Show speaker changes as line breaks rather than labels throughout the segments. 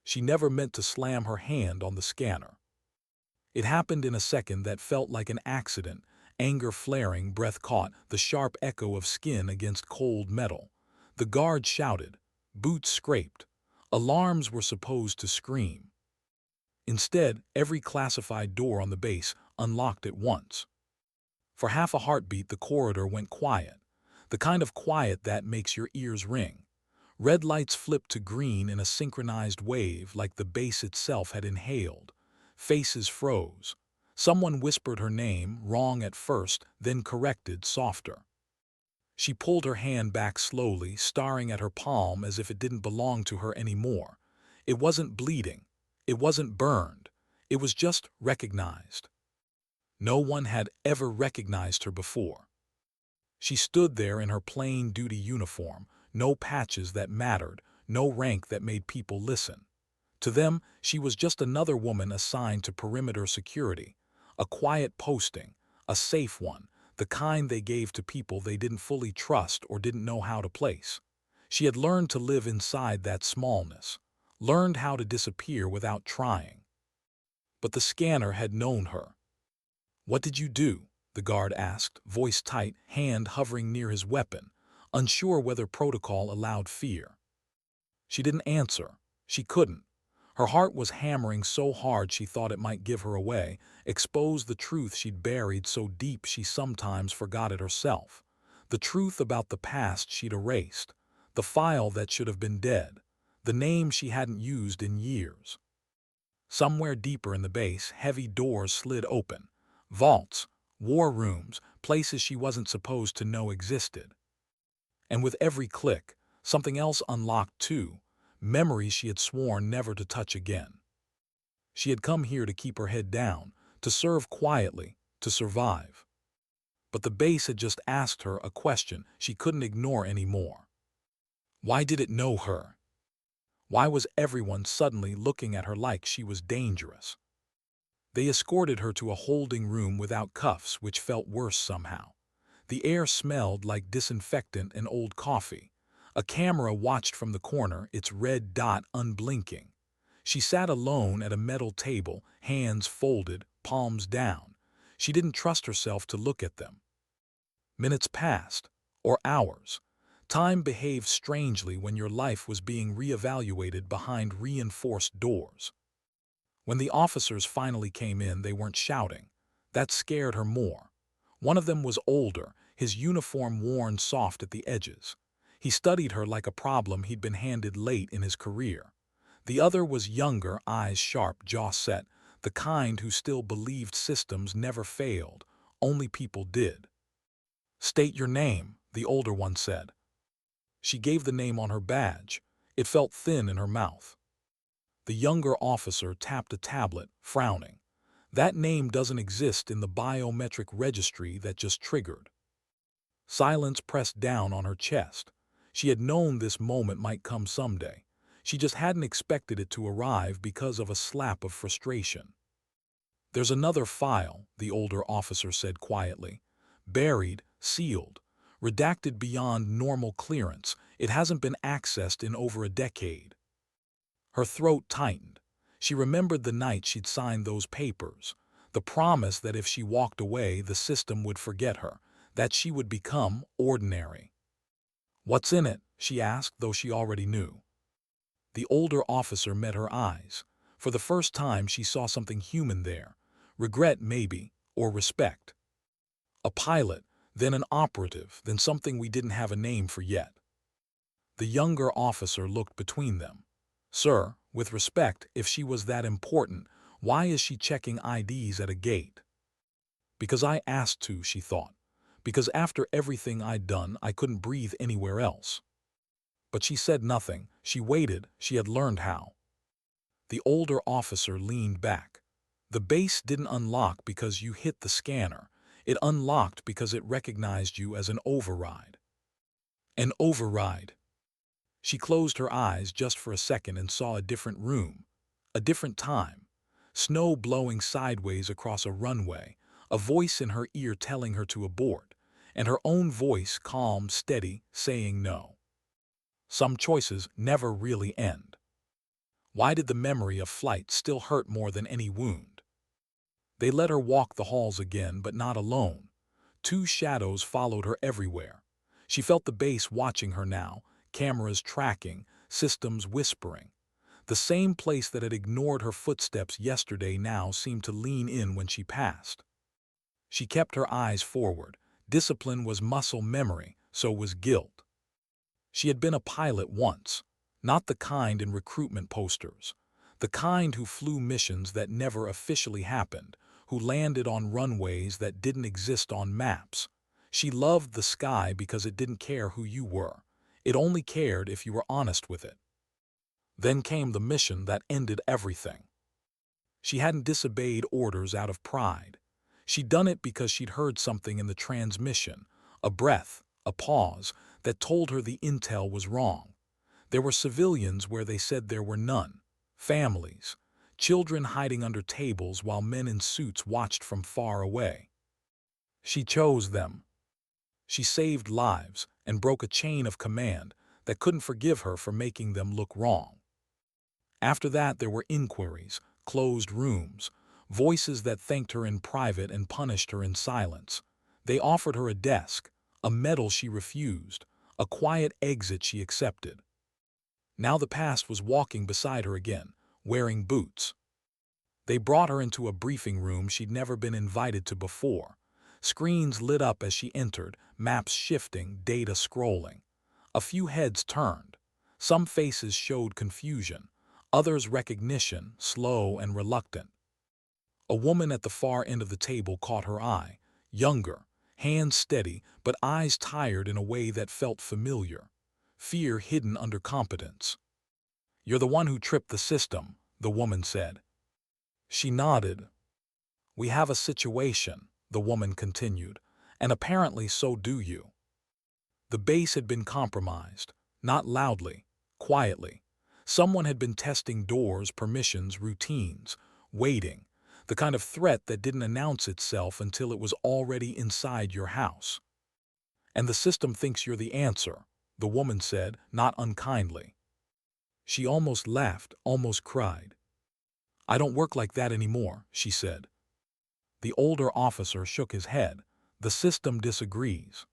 She never meant to slam her hand on the scanner. It happened in a second that felt like an accident, anger flaring, breath caught, the sharp echo of skin against cold metal. The guard shouted. Boots scraped. Alarms were supposed to scream. Instead, every classified door on the base unlocked at once. For half a heartbeat, the corridor went quiet, the kind of quiet that makes your ears ring. Red lights flipped to green in a synchronized wave like the base itself had inhaled. Faces froze. Someone whispered her name, wrong at first, then corrected, softer. She pulled her hand back slowly, staring at her palm as if it didn't belong to her anymore. It wasn't bleeding. It wasn't burned. It was just recognized. No one had ever recognized her before. She stood there in her plain duty uniform, no patches that mattered, no rank that made people listen. To them, she was just another woman assigned to perimeter security, a quiet posting, a safe one, the kind they gave to people they didn't fully trust or didn't know how to place. She had learned to live inside that smallness, learned how to disappear without trying. But the scanner had known her. "What did you do?" the guard asked, voice tight, hand hovering near his weapon, unsure whether protocol allowed fear. She didn't answer. She couldn't. Her heart was hammering so hard she thought it might give her away, expose the truth she'd buried so deep she sometimes forgot it herself. The truth about the past she'd erased, the file that should have been dead, the name she hadn't used in years. Somewhere deeper in the base, heavy doors slid open. Vaults, war rooms, places she wasn't supposed to know existed. And with every click, something else unlocked too, memories she had sworn never to touch again. She had come here to keep her head down, to serve quietly, to survive. But the base had just asked her a question she couldn't ignore anymore. Why did it know her? Why was everyone suddenly looking at her like she was dangerous? They escorted her to a holding room without cuffs, which felt worse somehow. The air smelled like disinfectant and old coffee. A camera watched from the corner, its red dot unblinking. She sat alone at a metal table, hands folded, palms down. She didn't trust herself to look at them. Minutes passed, or hours. Time behaved strangely when your life was being reevaluated behind reinforced doors. When the officers finally came in, they weren't shouting. That scared her more. One of them was older, his uniform worn soft at the edges. He studied her like a problem he'd been handed late in his career. The other was younger, eyes sharp, jaw set, the kind who still believed systems never failed, only people did. "State your name," the older one said. She gave the name on her badge. It felt thin in her mouth. The younger officer tapped a tablet, frowning. "That name doesn't exist in the biometric registry that just triggered." Silence pressed down on her chest. She had known this moment might come someday. She just hadn't expected it to arrive because of a slap of frustration. "There's another file," the older officer said quietly. "Buried, sealed, redacted beyond normal clearance. It hasn't been accessed in over a decade." Her throat tightened. She remembered the night she'd signed those papers, the promise that if she walked away, the system would forget her, that she would become ordinary. "What's in it?" she asked, though she already knew. The older officer met her eyes. For the first time, she saw something human there. Regret, maybe, or respect. A pilot, then an operative, then something we didn't have a name for yet. The younger officer looked between them. "Sir, with respect, if she was that important, why is she checking IDs at a gate?" "Because I asked to," she thought. "Because after everything I'd done, I couldn't breathe anywhere else." But she said nothing. She waited. She had learned how. The older officer leaned back. "The base didn't unlock because you hit the scanner. It unlocked because it recognized you as an override." An override. She closed her eyes just for a second and saw a different room, a different time. Snow blowing sideways across a runway, a voice in her ear telling her to abort, and her own voice, calm, steady, saying no. Some choices never really end. Why did the memory of flight still hurt more than any wound? They let her walk the halls again, but not alone. Two shadows followed her everywhere. She felt the base watching her now, cameras tracking, systems whispering. The same place that had ignored her footsteps yesterday now seemed to lean in when she passed. She kept her eyes forward. Discipline was muscle memory, so was guilt. She had been a pilot once, not the kind in recruitment posters, the kind who flew missions that never officially happened, who landed on runways that didn't exist on maps. She loved the sky because it didn't care who you were. It only cared if you were honest with it. Then came the mission that ended everything. She hadn't disobeyed orders out of pride. She'd done it because she'd heard something in the transmission, a breath, a pause, that told her the intel was wrong. There were civilians where they said there were none. Families. Children hiding under tables while men in suits watched from far away. She chose them. She saved lives and broke a chain of command that couldn't forgive her for making them look wrong. After that there were inquiries, closed rooms, voices that thanked her in private and punished her in silence. They offered her a desk, a medal she refused, a quiet exit she accepted. Now the past was walking beside her again, wearing boots. They brought her into a briefing room she'd never been invited to before. Screens lit up as she entered, maps shifting, data scrolling. A few heads turned. Some faces showed confusion, others recognition, slow and reluctant. A woman at the far end of the table caught her eye, younger, hands steady, but eyes tired in a way that felt familiar. Fear hidden under competence. "You're the one who tripped the system," the woman said. She nodded. "We have a situation," the woman continued, "and apparently so do you." The base had been compromised, not loudly, quietly. Someone had been testing doors, permissions, routines, waiting, the kind of threat that didn't announce itself until it was already inside your house. "And the system thinks you're the answer," the woman said, not unkindly. She almost laughed, almost cried. "I don't work like that anymore," she said. The older officer shook his head. "The system disagrees."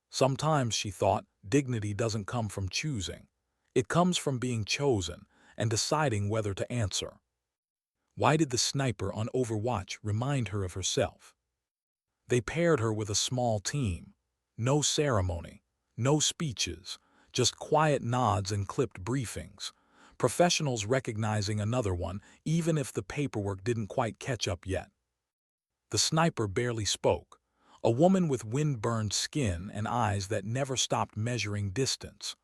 Sometimes, she thought, dignity doesn't come from choosing. It comes from being chosen and deciding whether to answer. Why did the sniper on Overwatch remind her of herself? They paired her with a small team. No ceremony, no speeches, just quiet nods and clipped briefings. Professionals recognizing another one, even if the paperwork didn't quite catch up yet. The sniper barely spoke. A woman with wind-burned skin and eyes that never stopped measuring distance.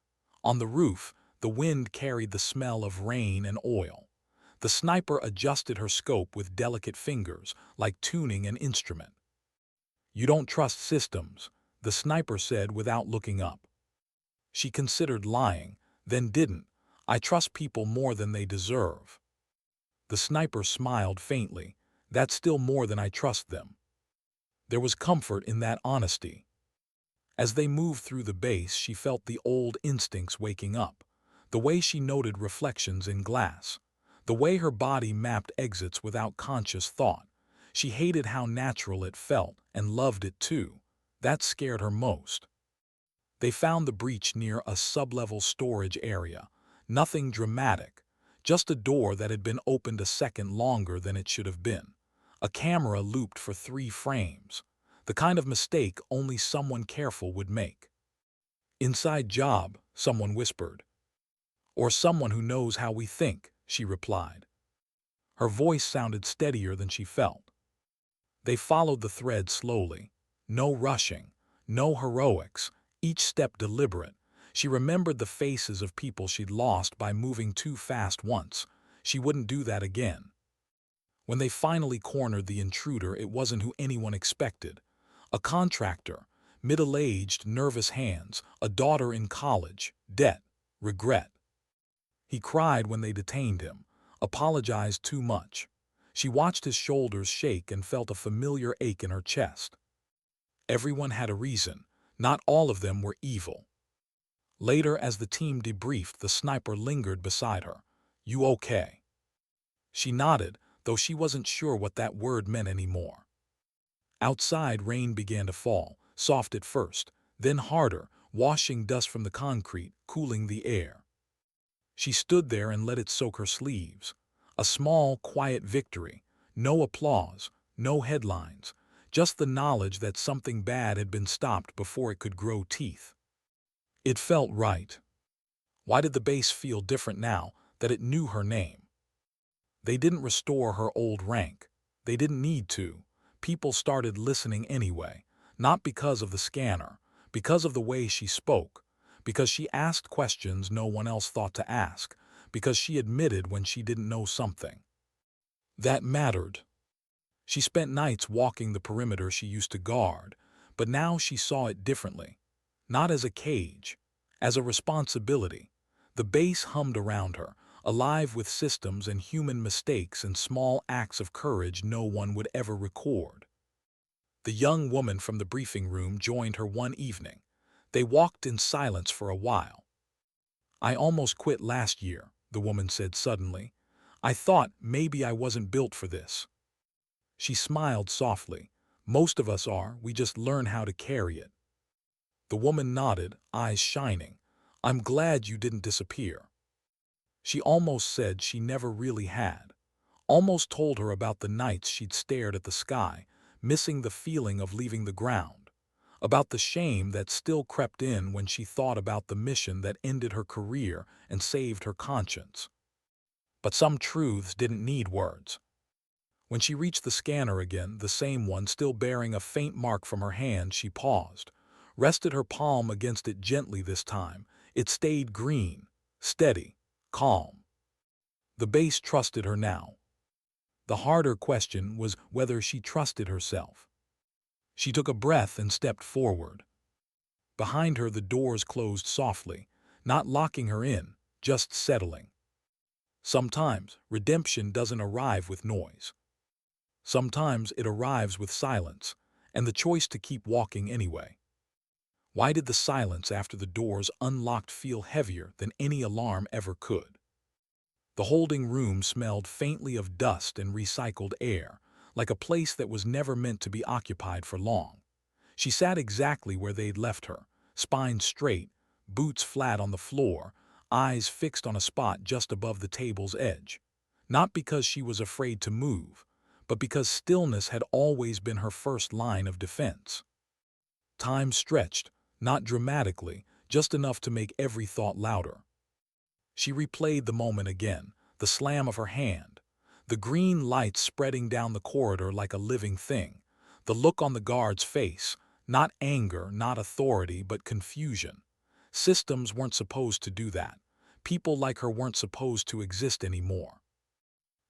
On the roof, the wind carried the smell of rain and oil. The sniper adjusted her scope with delicate fingers, like tuning an instrument. "You don't trust systems," the sniper said without looking up. She considered lying, then didn't. "I trust people more than they deserve." The sniper smiled faintly. "That's still more than I trust them." There was comfort in that honesty. As they moved through the base, she felt the old instincts waking up. The way she noted reflections in glass. The way her body mapped exits without conscious thought. She hated how natural it felt, and loved it too. That scared her most. They found the breach near a sublevel storage area. Nothing dramatic. Just a door that had been opened a second longer than it should have been. A camera looped for 3 frames. The kind of mistake only someone careful would make. "Inside job," someone whispered. "Or someone who knows how we think," she replied. Her voice sounded steadier than she felt. They followed the thread slowly. No rushing, no heroics, each step deliberate. She remembered the faces of people she'd lost by moving too fast once. She wouldn't do that again. When they finally cornered the intruder, it wasn't who anyone expected. A contractor, middle-aged, nervous hands, a daughter in college, debt, regret. He cried when they detained him, apologized too much. She watched his shoulders shake and felt a familiar ache in her chest. Everyone had a reason. Not all of them were evil. Later, as the team debriefed, the sniper lingered beside her. "You okay?" She nodded, though she wasn't sure what that word meant anymore. Outside, rain began to fall, soft at first, then harder, washing dust from the concrete, cooling the air. She stood there and let it soak her sleeves. A small, quiet victory. No applause, no headlines, just the knowledge that something bad had been stopped before it could grow teeth. It felt right. Why did the base feel different now that it knew her name? They didn't restore her old rank. They didn't need to. People started listening anyway, not because of the scanner, because of the way she spoke, because she asked questions no one else thought to ask, because she admitted when she didn't know something. That mattered. She spent nights walking the perimeter she used to guard, but now she saw it differently. Not as a cage, as a responsibility. The base hummed around her, alive with systems and human mistakes and small acts of courage no one would ever record. The young woman from the briefing room joined her one evening. They walked in silence for a while. "I almost quit last year," the woman said suddenly. "I thought maybe I wasn't built for this." She smiled softly. "Most of us are, we just learn how to carry it." The woman nodded, eyes shining. "I'm glad you didn't disappear." She almost said she never really had. Almost told her about the nights she'd stared at the sky, missing the feeling of leaving the ground. About the shame that still crept in when she thought about the mission that ended her career and saved her conscience. But some truths didn't need words. When she reached the scanner again, the same one still bearing a faint mark from her hand, she paused, rested her palm against it gently this time. It stayed green, steady, calm. The base trusted her now. The harder question was whether she trusted herself. She took a breath and stepped forward. Behind her the doors closed softly, not locking her in, just settling. Sometimes redemption doesn't arrive with noise. Sometimes it arrives with silence, and the choice to keep walking anyway. Why did the silence after the doors unlocked feel heavier than any alarm ever could? The holding room smelled faintly of dust and recycled air, like a place that was never meant to be occupied for long. She sat exactly where they'd left her, spine straight, boots flat on the floor, eyes fixed on a spot just above the table's edge. Not because she was afraid to move, but because stillness had always been her first line of defense. Time stretched, not dramatically, just enough to make every thought louder. She replayed the moment again, the slam of her hand, the green lights spreading down the corridor like a living thing, the look on the guard's face, not anger, not authority, but confusion. Systems weren't supposed to do that. People like her weren't supposed to exist anymore.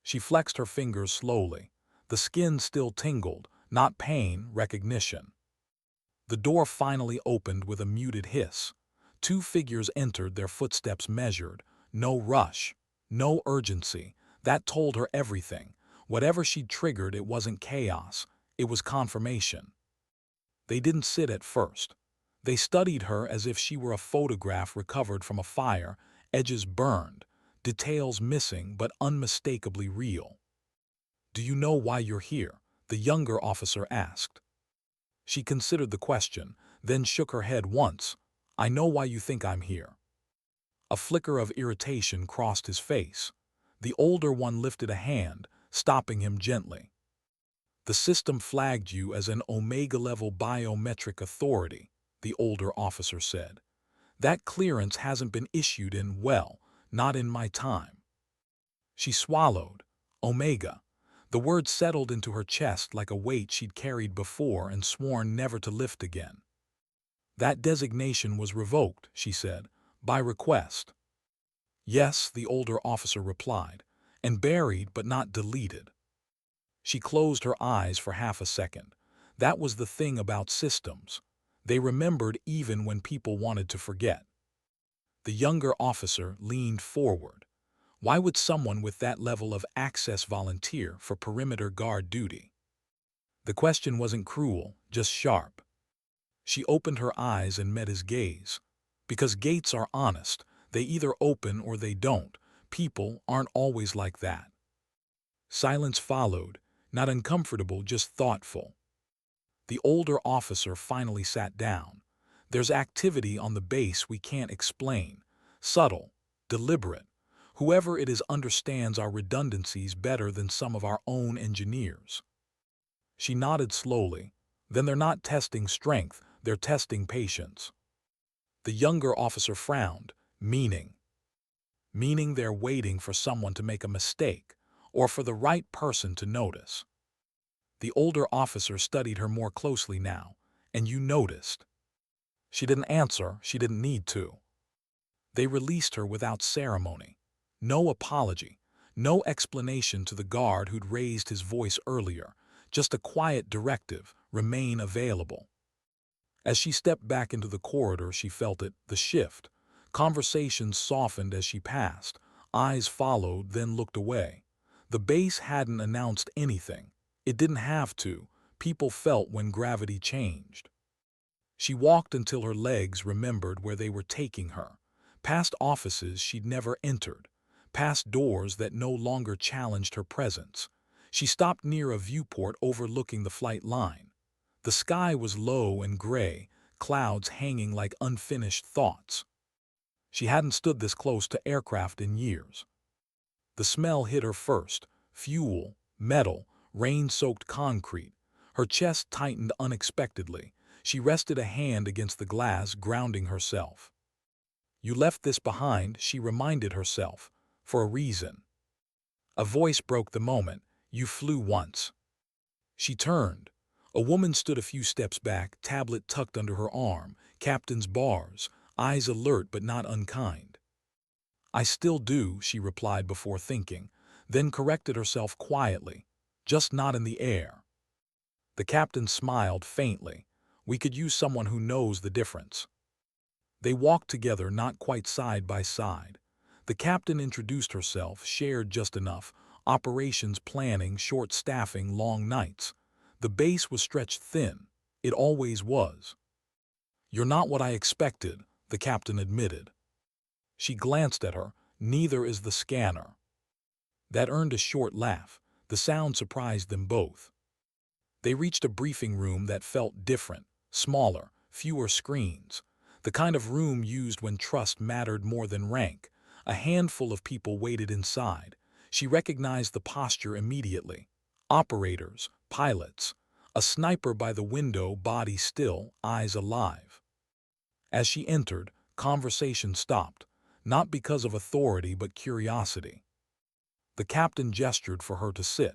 She flexed her fingers slowly. The skin still tingled, not pain, recognition. The door finally opened with a muted hiss. Two figures entered, their footsteps measured. No rush, no urgency. That told her everything. Whatever she'd triggered, it wasn't chaos. It was confirmation. They didn't sit at first. They studied her as if she were a photograph recovered from a fire, edges burned, details missing but unmistakably real. "Do you know why you're here?" the younger officer asked. She considered the question, then shook her head once. "I know why you think I'm here." A flicker of irritation crossed his face. The older one lifted a hand, stopping him gently. "The system flagged you as an Omega-level biometric authority," the older officer said. "That clearance hasn't been issued in, well, not in my time." She swallowed. Omega. The word settled into her chest like a weight she'd carried before and sworn never to lift again. "That designation was revoked," she said, "by request." "Yes," the older officer replied, "and buried but not deleted." She closed her eyes for half a second. That was the thing about systems. They remembered even when people wanted to forget. The younger officer leaned forward. Why would someone with that level of access volunteer for perimeter guard duty? The question wasn't cruel, just sharp. She opened her eyes and met his gaze. Because gates are honest, they either open or they don't. People aren't always like that. Silence followed, not uncomfortable, just thoughtful. The older officer finally sat down. There's activity on the base we can't explain. Subtle, deliberate. Whoever it is understands our redundancies better than some of our own engineers. She nodded slowly. Then they're not testing strength, they're testing patience. The younger officer frowned, meaning. Meaning they're waiting for someone to make a mistake, or for the right person to notice. The older officer studied her more closely now, and you noticed. She didn't answer, she didn't need to. They released her without ceremony. No apology, no explanation to the guard who'd raised his voice earlier, just a quiet directive, remain available. As she stepped back into the corridor, she felt it, the shift. Conversations softened as she passed. Eyes followed, then looked away. The base hadn't announced anything. It didn't have to. People felt when gravity changed. She walked until her legs remembered where they were taking her. Past offices she'd never entered. Past doors that no longer challenged her presence. She stopped near a viewport overlooking the flight line. The sky was low and gray, clouds hanging like unfinished thoughts. She hadn't stood this close to aircraft in years. The smell hit her first, fuel, metal, rain-soaked concrete. Her chest tightened unexpectedly. She rested a hand against the glass, grounding herself. You left this behind, she reminded herself, for a reason. A voice broke the moment. You flew once. She turned. A woman stood a few steps back, tablet tucked under her arm, captain's bars, eyes alert but not unkind. I still do, she replied before thinking, then corrected herself quietly. Just not in the air. The captain smiled faintly. We could use someone who knows the difference. They walked together, not quite side by side. The captain introduced herself, shared just enough, operations planning, short staffing, long nights. The base was stretched thin. It always was. You're not what I expected, the captain admitted. She glanced at her. Neither is the scanner. That earned a short laugh. The sound surprised them both. They reached a briefing room that felt different, smaller, fewer screens. The kind of room used when trust mattered more than rank. A handful of people waited inside. She recognized the posture immediately. Operators, pilots. A sniper by the window, body still, eyes alive. As she entered, conversation stopped, not because of authority but curiosity. The captain gestured for her to sit.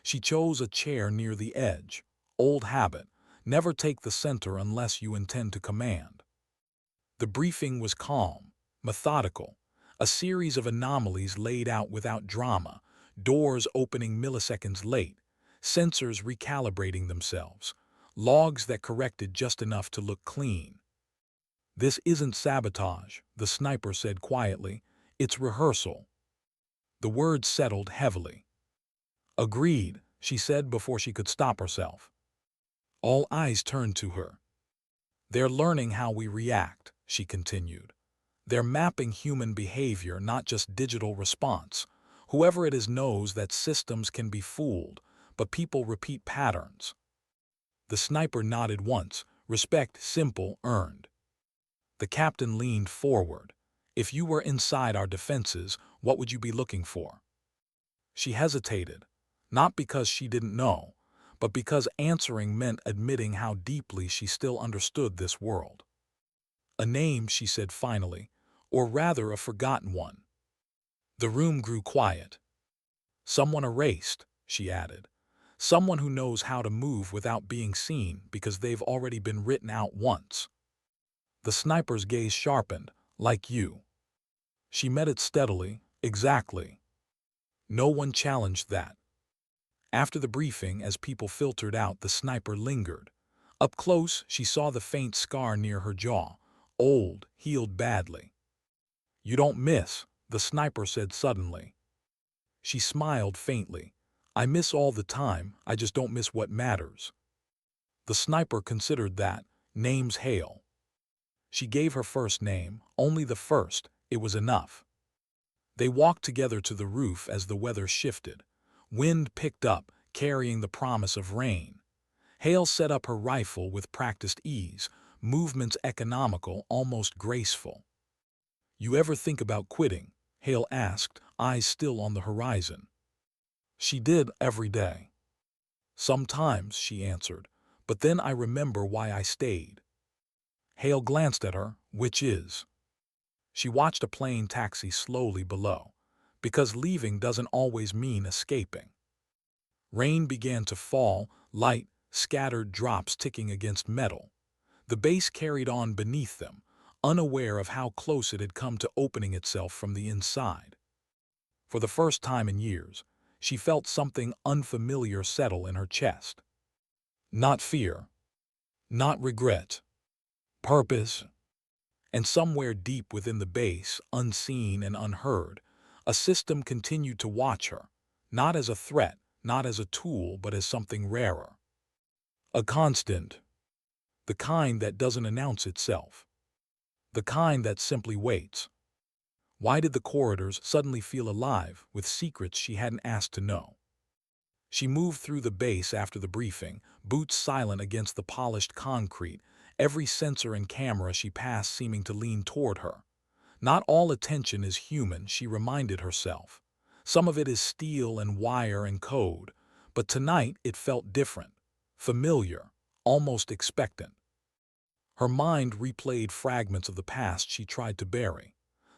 She chose a chair near the edge. Old habit. Never take the center unless you intend to command. The briefing was calm, methodical. A series of anomalies laid out without drama. Doors opening milliseconds late. Sensors recalibrating themselves. Logs that corrected just enough to look clean. This isn't sabotage, the sniper said quietly. It's rehearsal. The words settled heavily. Agreed, she said before she could stop herself. All eyes turned to her. They're learning how we react, she continued. They're mapping human behavior, not just digital response. Whoever it is knows that systems can be fooled, but people repeat patterns. The sniper nodded once, respect simple, earned. The captain leaned forward. If you were inside our defenses, what would you be looking for? She hesitated, not because she didn't know, but because answering meant admitting how deeply she still understood this world. A name, she said finally, or rather a forgotten one. The room grew quiet. Someone erased, she added. Someone who knows how to move without being seen because they've already been written out once. The sniper's gaze sharpened, like you. She met it steadily, exactly. No one challenged that. After the briefing, as people filtered out, the sniper lingered. Up close, she saw the faint scar near her jaw, old, healed badly. You don't miss, the sniper said suddenly. She smiled faintly. I miss all the time, I just don't miss what matters. The sniper considered that. Name's Hale. She gave her first name, only the first, it was enough. They walked together to the roof as the weather shifted. Wind picked up, carrying the promise of rain. Hale set up her rifle with practiced ease, movements economical, almost graceful. "You ever think about quitting?" Hale asked, eyes still on the horizon. She did, every day. "Sometimes," she answered, "but then I remember why I stayed." Hale glanced at her. "Which is?" She watched a plane taxi slowly below. "Because leaving doesn't always mean escaping." Rain began to fall, light, scattered drops ticking against metal. The base carried on beneath them, unaware of how close it had come to opening itself from the inside. For the first time in years, she felt something unfamiliar settle in her chest. Not fear, not regret, purpose. And somewhere deep within the base, unseen and unheard, a system continued to watch her, not as a threat, not as a tool, but as something rarer. A constant. The kind that doesn't announce itself. The kind that simply waits. Why did the corridors suddenly feel alive with secrets she hadn't asked to know? She moved through the base after the briefing, boots silent against the polished concrete, every sensor and camera she passed seeming to lean toward her. Not all attention is human, she reminded herself. Some of it is steel and wire and code, but tonight it felt different, familiar, almost expectant. Her mind replayed fragments of the past she tried to bury.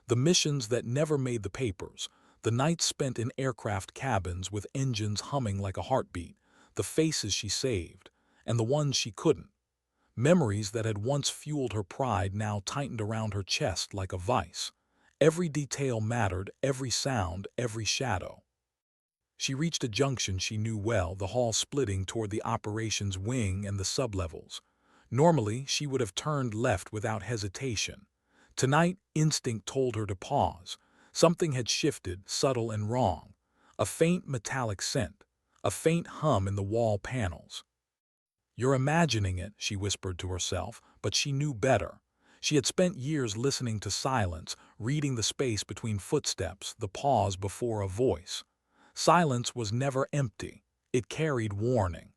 The missions that never made the papers, the nights spent in aircraft cabins with engines humming like a heartbeat, the faces she saved, and the ones she couldn't. Memories that had once fueled her pride now tightened around her chest like a vice. Every detail mattered, every sound, every shadow. She reached a junction she knew well, the hall splitting toward the operations wing and the sublevels. Normally, she would have turned left without hesitation. Tonight, instinct told her to pause. Something had shifted, subtle and wrong. A faint metallic scent, a faint hum in the wall panels. "You're imagining it," she whispered to herself, but she knew better. She had spent years listening to silence, reading the space between footsteps, the pause before a voice. Silence was never empty. It carried warning.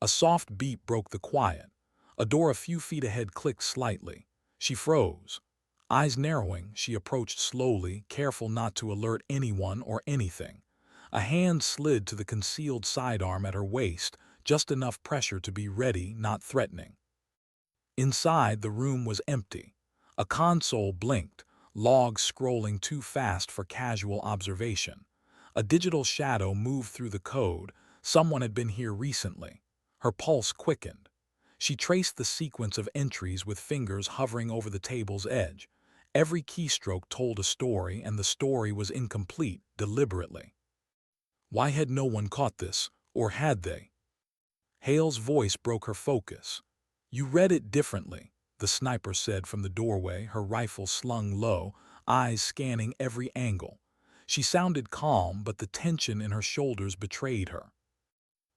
A soft beep broke the quiet. A door a few feet ahead clicked slightly. She froze. Eyes narrowing, she approached slowly, careful not to alert anyone or anything. A hand slid to the concealed sidearm at her waist, just enough pressure to be ready, not threatening. Inside, the room was empty. A console blinked, logs scrolling too fast for casual observation. A digital shadow moved through the code. Someone had been here recently. Her pulse quickened. She traced the sequence of entries with fingers hovering over the table's edge. Every keystroke told a story, and the story was incomplete, deliberately. Why had no one caught this, or had they? Hale's voice broke her focus. "You read it differently," the sniper said from the doorway, her rifle slung low, eyes scanning every angle. She sounded calm, but the tension in her shoulders betrayed her.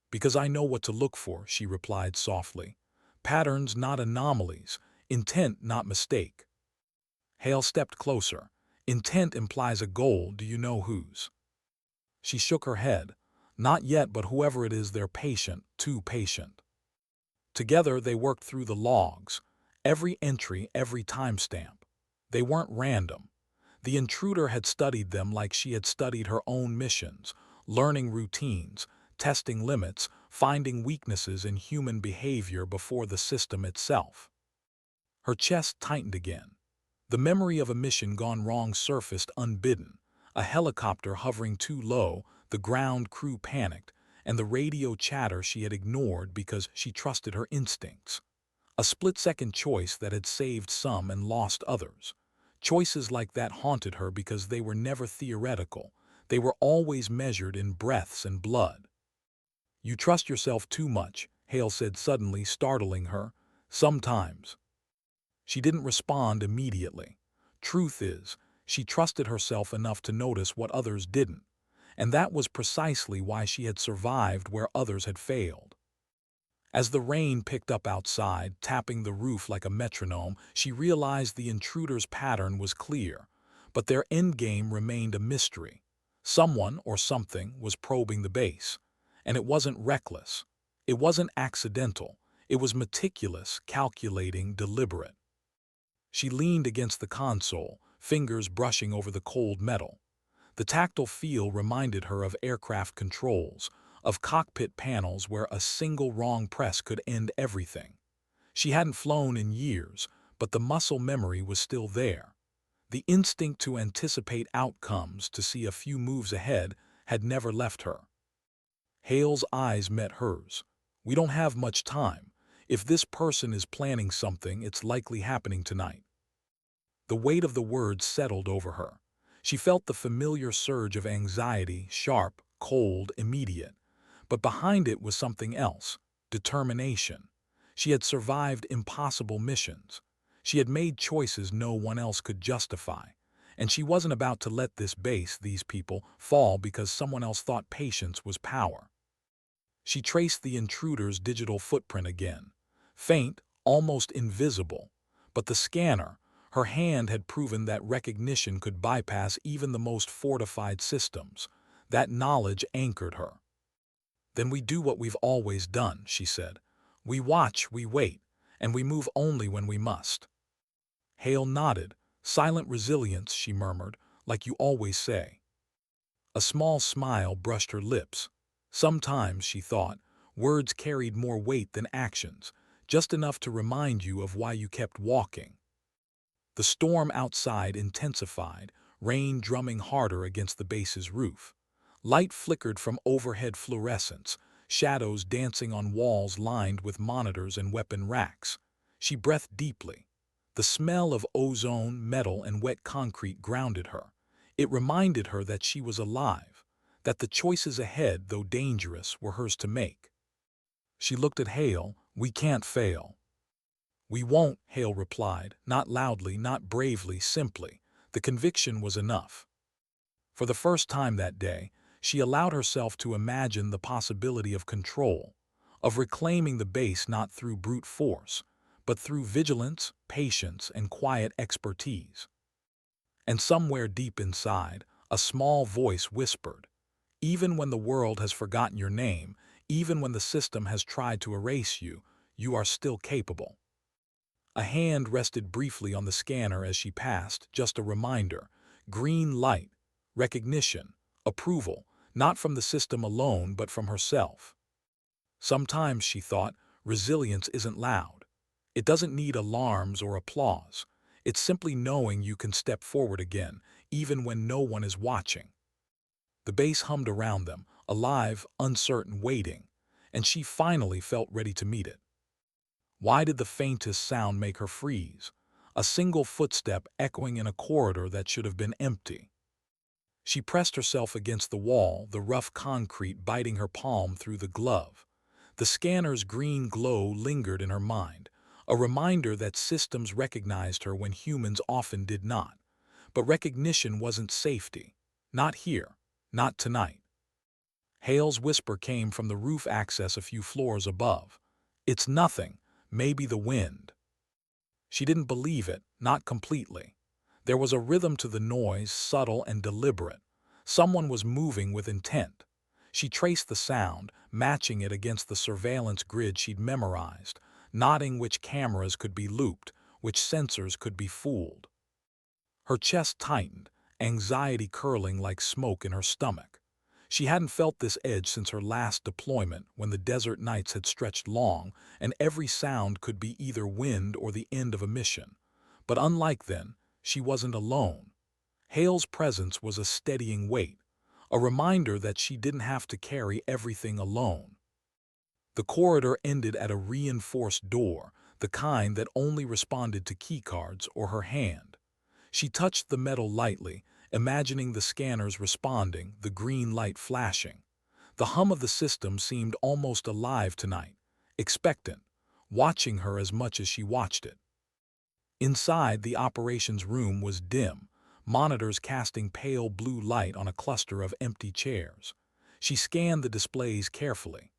"Because I know what to look for," she replied softly. "Patterns, not anomalies. Intent, not mistake." Hale stepped closer. "Intent implies a goal. Do you know whose?" She shook her head. "Not yet, but whoever it is, they're patient, too patient." Together they worked through the logs, every entry, every timestamp. They weren't random. The intruder had studied them like she had studied her own missions, learning routines, testing limits, finding weaknesses in human behavior before the system itself. Her chest tightened again. The memory of a mission gone wrong surfaced unbidden. A helicopter hovering too low, the ground crew panicked, and the radio chatter she had ignored because she trusted her instincts. A split-second choice that had saved some and lost others. Choices like that haunted her because they were never theoretical. They were always measured in breaths and blood. "You trust yourself too much," Hale said suddenly, startling her. "Sometimes." She didn't respond immediately. Truth is, she trusted herself enough to notice what others didn't, and that was precisely why she had survived where others had failed. As the rain picked up outside, tapping the roof like a metronome, she realized the intruder's pattern was clear. But their endgame remained a mystery. Someone or something was probing the base, and it wasn't reckless. It wasn't accidental. It was meticulous, calculating, deliberate. She leaned against the console, fingers brushing over the cold metal. The tactile feel reminded her of aircraft controls, of cockpit panels where a single wrong press could end everything. She hadn't flown in years, but the muscle memory was still there. The instinct to anticipate outcomes, to see a few moves ahead, had never left her. Hale's eyes met hers. "We don't have much time. If this person is planning something, it's likely happening tonight." The weight of the words settled over her. She felt the familiar surge of anxiety, sharp, cold, immediate. But behind it was something else: determination. She had survived impossible missions. She had made choices no one else could justify. And she wasn't about to let this base, these people, fall because someone else thought patience was power. She traced the intruder's digital footprint again. Faint, almost invisible. But the scanner, her hand had proven that recognition could bypass even the most fortified systems. That knowledge anchored her. "Then we do what we've always done," she said. "We watch, we wait, and we move only when we must." Hale nodded. "Silent resilience," she murmured, "like you always say." A small smile brushed her lips. Sometimes, she thought, words carried more weight than actions, just enough to remind you of why you kept walking. The storm outside intensified, rain drumming harder against the base's roof. Light flickered from overhead fluorescents, shadows dancing on walls lined with monitors and weapon racks. She breathed deeply. The smell of ozone, metal, and wet concrete grounded her. It reminded her that she was alive, that the choices ahead, though dangerous, were hers to make. She looked at Hale. "We can't fail." "We won't," Hale replied, not loudly, not bravely, simply. The conviction was enough. For the first time that day, she allowed herself to imagine the possibility of control, of reclaiming the base not through brute force, but through vigilance, patience, and quiet expertise. And somewhere deep inside, a small voice whispered, "Even when the world has forgotten your name, even when the system has tried to erase you, you are still capable." A hand rested briefly on the scanner as she passed, just a reminder. Green light, recognition, approval, not from the system alone, but from herself. Sometimes, she thought, resilience isn't loud. It doesn't need alarms or applause. It's simply knowing you can step forward again, even when no one is watching. The base hummed around them, alive, uncertain, waiting, and she finally felt ready to meet it. Why did the faintest sound make her freeze? A single footstep echoing in a corridor that should have been empty. She pressed herself against the wall, the rough concrete biting her palm through the glove. The scanner's green glow lingered in her mind, a reminder that systems recognized her when humans often did not. But recognition wasn't safety. Not here. Not tonight. Hale's whisper came from the roof access a few floors above. "It's nothing. Maybe the wind." She didn't believe it, not completely. There was a rhythm to the noise, subtle and deliberate. Someone was moving with intent. She traced the sound, matching it against the surveillance grid she'd memorized, noting which cameras could be looped, which sensors could be fooled. Her chest tightened, anxiety curling like smoke in her stomach. She hadn't felt this edge since her last deployment, when the desert nights had stretched long, and every sound could be either wind or the end of a mission. But unlike then, she wasn't alone. Hale's presence was a steadying weight, a reminder that she didn't have to carry everything alone. The corridor ended at a reinforced door, the kind that only responded to keycards or her hand. She touched the metal lightly, imagining the scanners responding, the green light flashing. The hum of the system seemed almost alive tonight, expectant, watching her as much as she watched it. Inside, the operations room was dim, monitors casting pale blue light on a cluster of empty chairs. She scanned the displays carefully.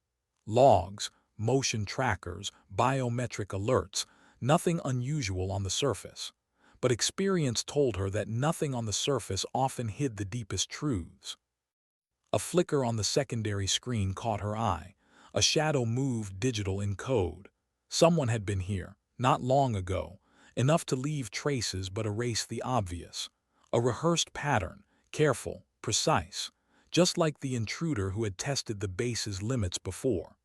Logs, motion trackers, biometric alerts, nothing unusual on the surface. but experience told her that nothing on the surface often hid the deepest truths. A flicker on the secondary screen caught her eye. A shadow moved digital in code. Someone had been here, not long ago, enough to leave traces but erase the obvious. A rehearsed pattern, careful, precise, just like the intruder who had tested the base's limits before.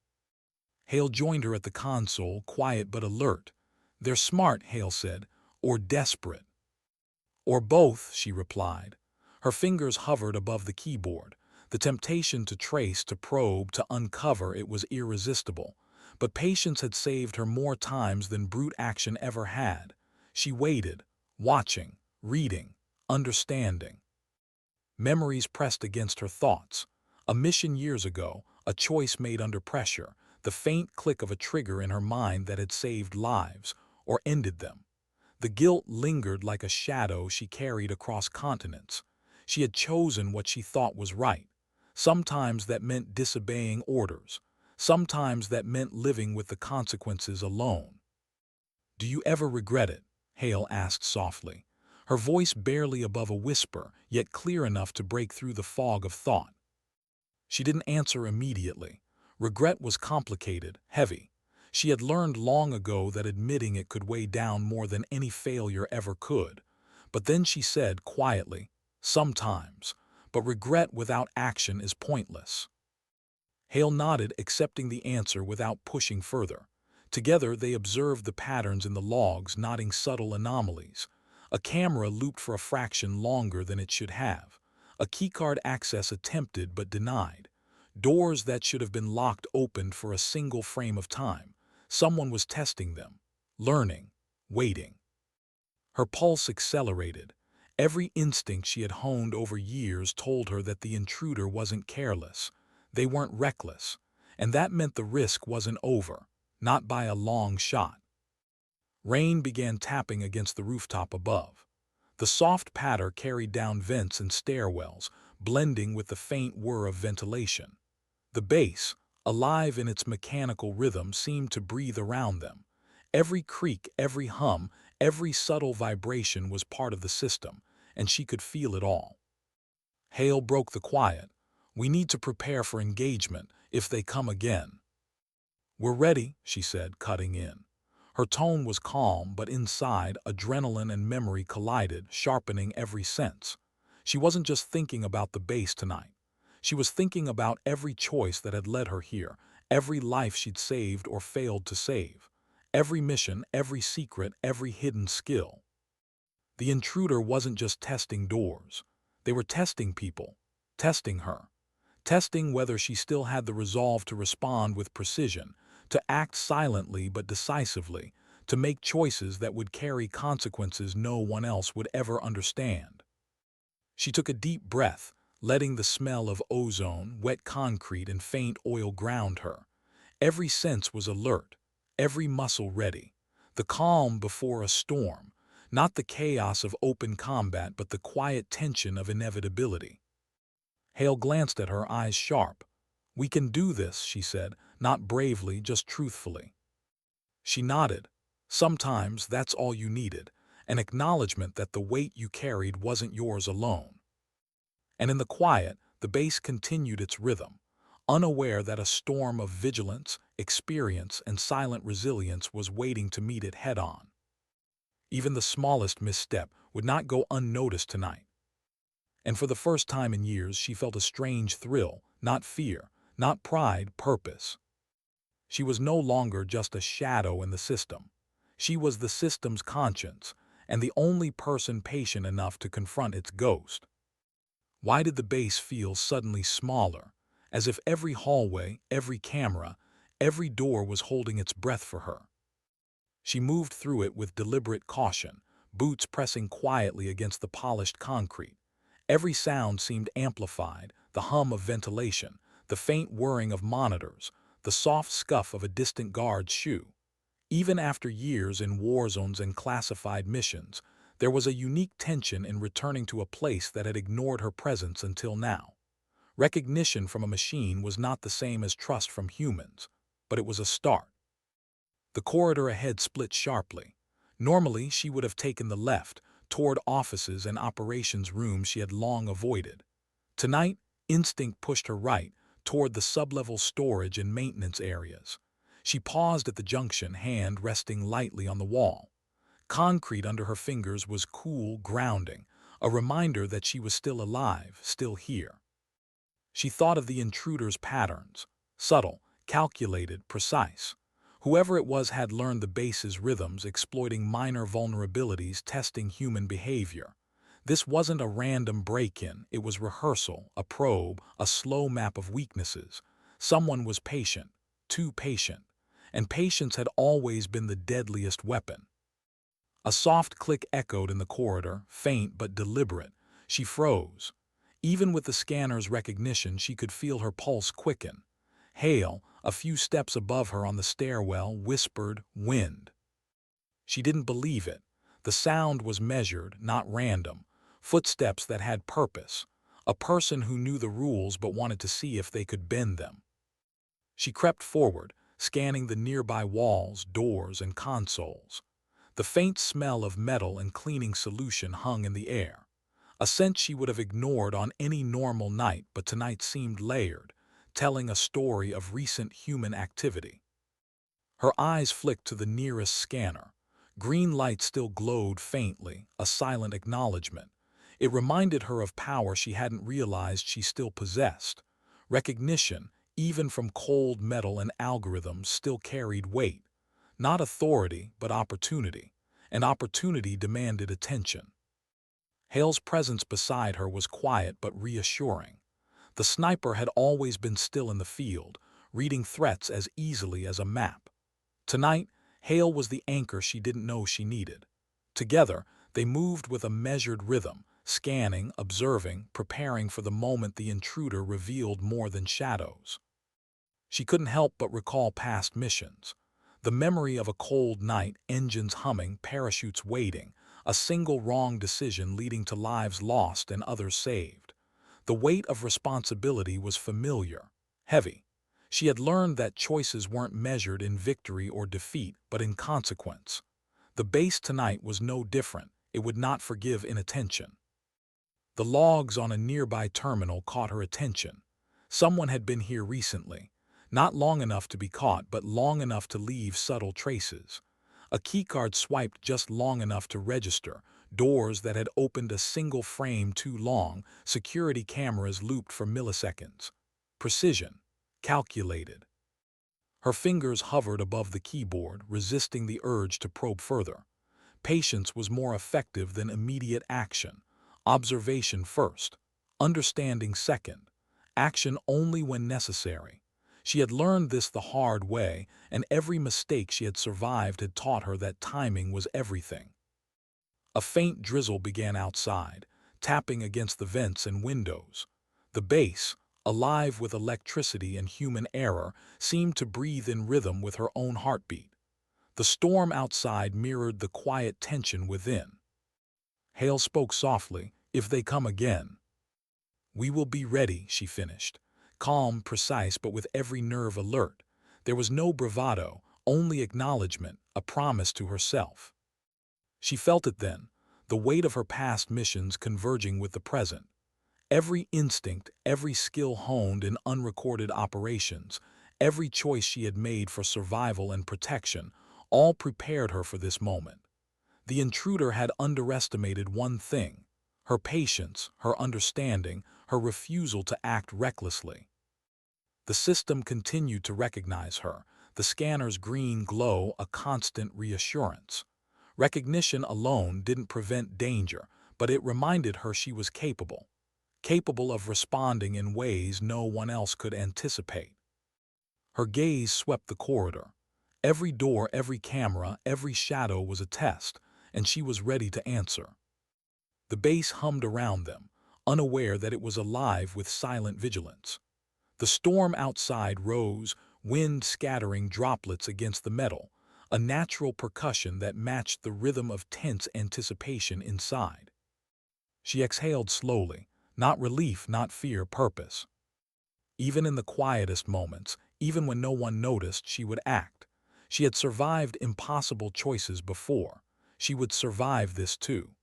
Hale joined her at the console, quiet but alert. "They're smart," Hale said, "or desperate." "Or both," she replied. Her fingers hovered above the keyboard. The temptation to trace, to probe, to uncover it was irresistible. But patience had saved her more times than brute action ever had. She waited, watching, reading, understanding. Memories pressed against her thoughts. A mission years ago, a choice made under pressure, the faint click of a trigger in her mind that had saved lives, or ended them. The guilt lingered like a shadow she carried across continents. She had chosen what she thought was right. Sometimes that meant disobeying orders. Sometimes that meant living with the consequences alone. "Do you ever regret it?" Hale asked softly, her voice barely above a whisper, yet clear enough to break through the fog of thought. She didn't answer immediately. Regret was complicated, heavy. She had learned long ago that admitting it could weigh down more than any failure ever could. But then she said quietly, "Sometimes, but regret without action is pointless." Hale nodded, accepting the answer without pushing further. Together they observed the patterns in the logs, noting subtle anomalies. A camera looped for a fraction longer than it should have. A keycard access attempted but denied. Doors that should have been locked opened for a single frame of time. Someone was testing them, learning, waiting. Her pulse accelerated. Every instinct she had honed over years told her that the intruder wasn't careless. They weren't reckless. And that meant the risk wasn't over, not by a long shot. Rain began tapping against the rooftop above. The soft patter carried down vents and stairwells, blending with the faint whir of ventilation. The base, alive in its mechanical rhythm, seemed to breathe around them. Every creak, every hum, every subtle vibration was part of the system, and she could feel it all. Hale broke the quiet. "We need to prepare for engagement, if they come again." "We're ready," she said, cutting in. Her tone was calm, but inside, adrenaline and memory collided, sharpening every sense. She wasn't just thinking about the base tonight. She was thinking about every choice that had led her here, every life she'd saved or failed to save, every mission, every secret, every hidden skill. The intruder wasn't just testing doors. They were testing people, testing her, testing whether she still had the resolve to respond with precision, to act silently but decisively, to make choices that would carry consequences no one else would ever understand. She took a deep breath, letting the smell of ozone, wet concrete, and faint oil ground her. Every sense was alert, every muscle ready. The calm before a storm, not the chaos of open combat but the quiet tension of inevitability. Hale glanced at her, eyes sharp. "We can do this," she said, not bravely, just truthfully. She nodded. Sometimes that's all you needed, an acknowledgement that the weight you carried wasn't yours alone. And in the quiet, the base continued its rhythm, unaware that a storm of vigilance, experience, and silent resilience was waiting to meet it head-on. Even the smallest misstep would not go unnoticed tonight. And for the first time in years, she felt a strange thrill, not fear, not pride, purpose. She was no longer just a shadow in the system. She was the system's conscience, and the only person patient enough to confront its ghost. Why did the base feel suddenly smaller, as if every hallway, every camera, every door was holding its breath for her? She moved through it with deliberate caution, boots pressing quietly against the polished concrete. Every sound seemed amplified, the hum of ventilation, the faint whirring of monitors, the soft scuff of a distant guard's shoe. Even after years in war zones and classified missions, there was a unique tension in returning to a place that had ignored her presence until now. Recognition from a machine was not the same as trust from humans, but it was a start. The corridor ahead split sharply. Normally, she would have taken the left, toward offices and operations rooms she had long avoided. Tonight, instinct pushed her right, toward the sublevel storage and maintenance areas. She paused at the junction, hand resting lightly on the wall. Concrete under her fingers was cool, grounding, a reminder that she was still alive, still here. She thought of the intruder's patterns, subtle, calculated, precise. Whoever it was had learned the base's rhythms, exploiting minor vulnerabilities, testing human behavior. This wasn't a random break-in, it was rehearsal, a probe, a slow map of weaknesses. Someone was patient, too patient, and patience had always been the deadliest weapon. A soft click echoed in the corridor, faint but deliberate. She froze. Even with the scanner's recognition, she could feel her pulse quicken. Hale, a few steps above her on the stairwell, whispered, "Wind." She didn't believe it. The sound was measured, not random. Footsteps that had purpose. A person who knew the rules but wanted to see if they could bend them. She crept forward, scanning the nearby walls, doors, and consoles. The faint smell of metal and cleaning solution hung in the air. A scent she would have ignored on any normal night, but tonight seemed layered, telling a story of recent human activity. Her eyes flicked to the nearest scanner. Green light still glowed faintly, a silent acknowledgement. It reminded her of power she hadn't realized she still possessed. Recognition, even from cold metal and algorithms, still carried weight. Not authority, but opportunity. And opportunity demanded attention. Hale's presence beside her was quiet but reassuring. The sniper had always been still in the field, reading threats as easily as a map. Tonight, Hale was the anchor she didn't know she needed. Together, they moved with a measured rhythm, scanning, observing, preparing for the moment the intruder revealed more than shadows. She couldn't help but recall past missions. The memory of a cold night, engines humming, parachutes waiting, a single wrong decision leading to lives lost and others saved. The weight of responsibility was familiar, heavy. She had learned that choices weren't measured in victory or defeat, but in consequence. The base tonight was no different. It would not forgive inattention. The logs on a nearby terminal caught her attention. Someone had been here recently. Not long enough to be caught, but long enough to leave subtle traces. A keycard swiped just long enough to register, doors that had opened a single frame too long, security cameras looped for milliseconds. Precision. Calculated. Her fingers hovered above the keyboard, resisting the urge to probe further. Patience was more effective than immediate action. Observation first. Understanding second. Action only when necessary. She had learned this the hard way, and every mistake she had survived had taught her that timing was everything. A faint drizzle began outside, tapping against the vents and windows. The base, alive with electricity and human error, seemed to breathe in rhythm with her own heartbeat. The storm outside mirrored the quiet tension within. Hale spoke softly, "If they come again." "We will be ready," she finished. Calm, precise, but with every nerve alert. There was no bravado, only acknowledgement, a promise to herself. She felt it then, the weight of her past missions converging with the present. Every instinct, every skill honed in unrecorded operations, every choice she had made for survival and protection, all prepared her for this moment. The intruder had underestimated one thing: her patience, her understanding, her refusal to act recklessly. The system continued to recognize her, the scanner's green glow a constant reassurance. Recognition alone didn't prevent danger, but it reminded her she was capable of responding in ways no one else could anticipate. Her gaze swept the corridor. Every door, every camera, every shadow was a test, and she was ready to answer. The base hummed around them, unaware that it was alive with silent vigilance. The storm outside rose, wind scattering droplets against the metal, a natural percussion that matched the rhythm of tense anticipation inside. She exhaled slowly, not relief, not fear, purpose. Even in the quietest moments, even when no one noticed, she would act. She had survived impossible choices before. She would survive this too.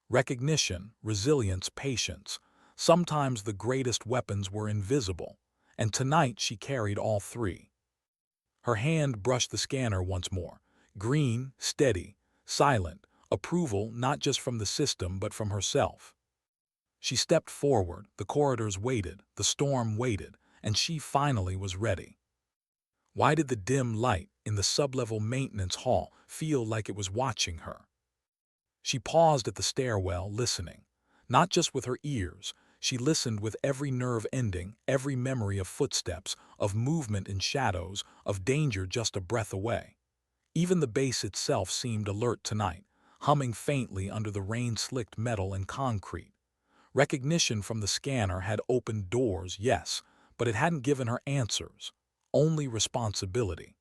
Recognition, resilience, patience. Sometimes the greatest weapons were invisible, and tonight she carried all three. Her hand brushed the scanner once more. Green, steady, silent, approval not just from the system but from herself. She stepped forward, the corridors waited, the storm waited, and she finally was ready. Why did the dim light in the sublevel maintenance hall feel like it was watching her? She paused at the stairwell, listening. Not just with her ears, she listened with every nerve ending, every memory of footsteps, of movement in shadows, of danger just a breath away. Even the base itself seemed alert tonight, humming faintly under the rain-slicked metal and concrete. Recognition from the scanner had opened doors, yes, but it hadn't given her answers, only responsibility.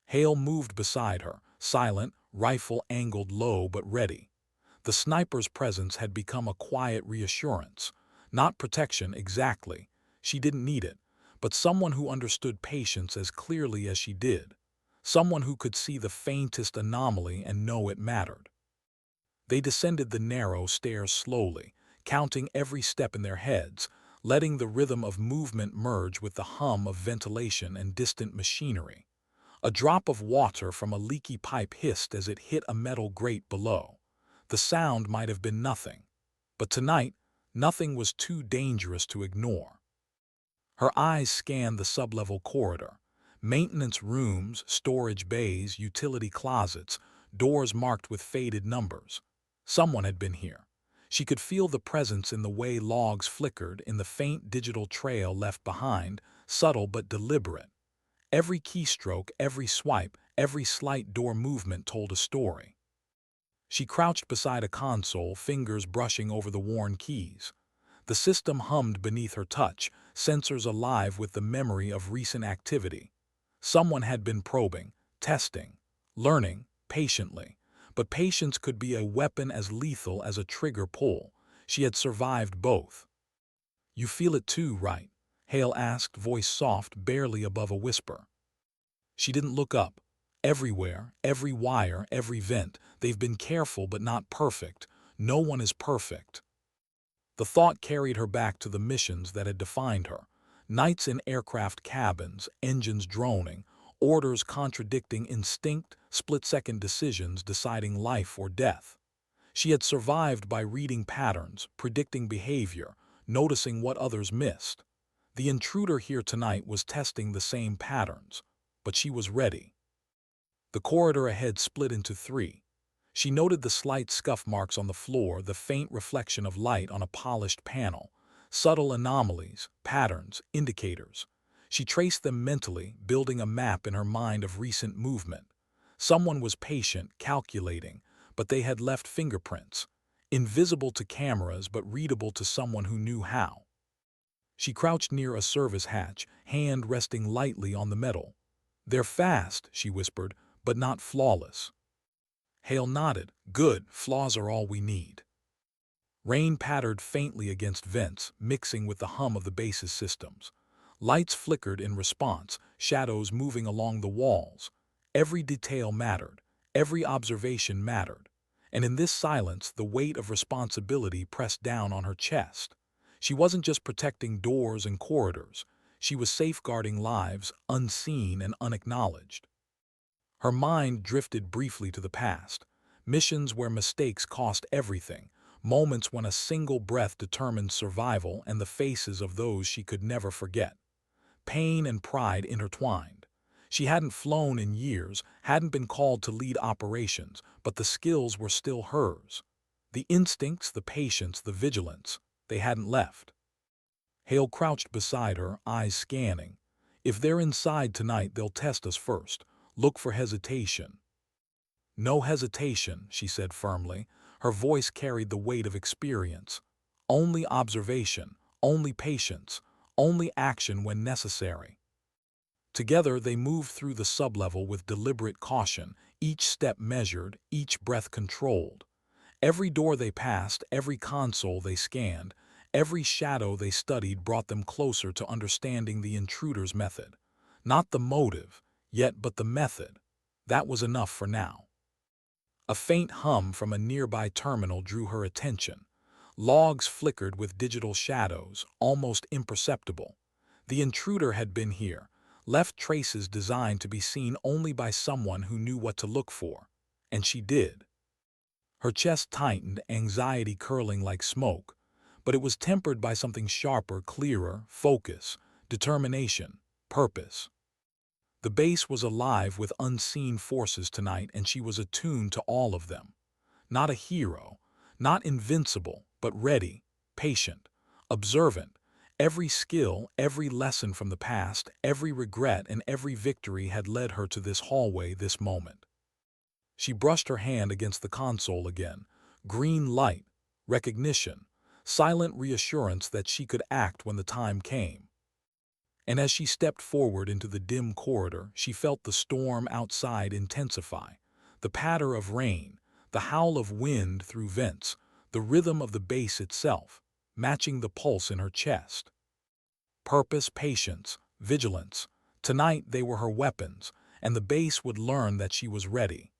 Hale moved beside her, silent, rifle angled low but ready. The sniper's presence had become a quiet reassurance. Not protection exactly, she didn't need it, but someone who understood patience as clearly as she did. Someone who could see the faintest anomaly and know it mattered. They descended the narrow stairs slowly, counting every step in their heads, letting the rhythm of movement merge with the hum of ventilation and distant machinery. A drop of water from a leaky pipe hissed as it hit a metal grate below. The sound might have been nothing, but tonight, nothing was too dangerous to ignore. Her eyes scanned the sublevel corridor. Maintenance rooms, storage bays, utility closets, doors marked with faded numbers. Someone had been here. She could feel the presence in the way logs flickered, in the faint digital trail left behind, subtle but deliberate. Every keystroke, every swipe, every slight door movement told a story. She crouched beside a console, fingers brushing over the worn keys. The system hummed beneath her touch, sensors alive with the memory of recent activity. Someone had been probing, testing, learning, patiently. But patience could be a weapon as lethal as a trigger pull. She had survived both. "You feel it too, right?" Hale asked, voice soft, barely above a whisper. She didn't look up. Everywhere, every wire, every vent, they've been careful but not perfect. No one is perfect. The thought carried her back to the missions that had defined her. Nights in aircraft cabins, engines droning, orders contradicting instinct, split-second decisions deciding life or death. She had survived by reading patterns, predicting behavior, noticing what others missed. The intruder here tonight was testing the same patterns, but she was ready. The corridor ahead split into three. She noted the slight scuff marks on the floor, the faint reflection of light on a polished panel, subtle anomalies, patterns, indicators. She traced them mentally, building a map in her mind of recent movement. Someone was patient, calculating, but they had left fingerprints, invisible to cameras but readable to someone who knew how. She crouched near a service hatch, hand resting lightly on the metal. "They're fast," she whispered, "but not flawless." Hale nodded. "Good, flaws are all we need." Rain pattered faintly against vents, mixing with the hum of the base's systems. Lights flickered in response, shadows moving along the walls. Every detail mattered, every observation mattered. And in this silence, the weight of responsibility pressed down on her chest. She wasn't just protecting doors and corridors. She was safeguarding lives, unseen and unacknowledged. Her mind drifted briefly to the past. Missions where mistakes cost everything, moments when a single breath determined survival, and the faces of those she could never forget. Pain and pride intertwined. She hadn't flown in years, hadn't been called to lead operations, but the skills were still hers. The instincts, the patience, the vigilance, they hadn't left. Hale crouched beside her, eyes scanning. "If they're inside tonight, they'll test us first. Look for hesitation." "No hesitation," she said firmly. Her voice carried the weight of experience. "Only observation, only patience, only action when necessary." Together they moved through the sublevel with deliberate caution, each step measured, each breath controlled. Every door they passed, every console they scanned, every shadow they studied brought them closer to understanding the intruder's method. Not the motive, yet, but the method. That was enough for now. A faint hum from a nearby terminal drew her attention. Logs flickered with digital shadows, almost imperceptible. The intruder had been here, left traces designed to be seen only by someone who knew what to look for. And she did. Her chest tightened, anxiety curling like smoke, but it was tempered by something sharper, clearer: focus, determination, purpose. The base was alive with unseen forces tonight, and she was attuned to all of them. Not a hero, not invincible, but ready, patient, observant. Every skill, every lesson from the past, every regret and every victory had led her to this hallway, this moment. She brushed her hand against the console again. Green light, recognition, silent reassurance that she could act when the time came. And as she stepped forward into the dim corridor, she felt the storm outside intensify. The patter of rain, the howl of wind through vents, the rhythm of the bass itself, matching the pulse in her chest. Purpose, patience, vigilance. Tonight they were her weapons, and the bass would learn that she was ready.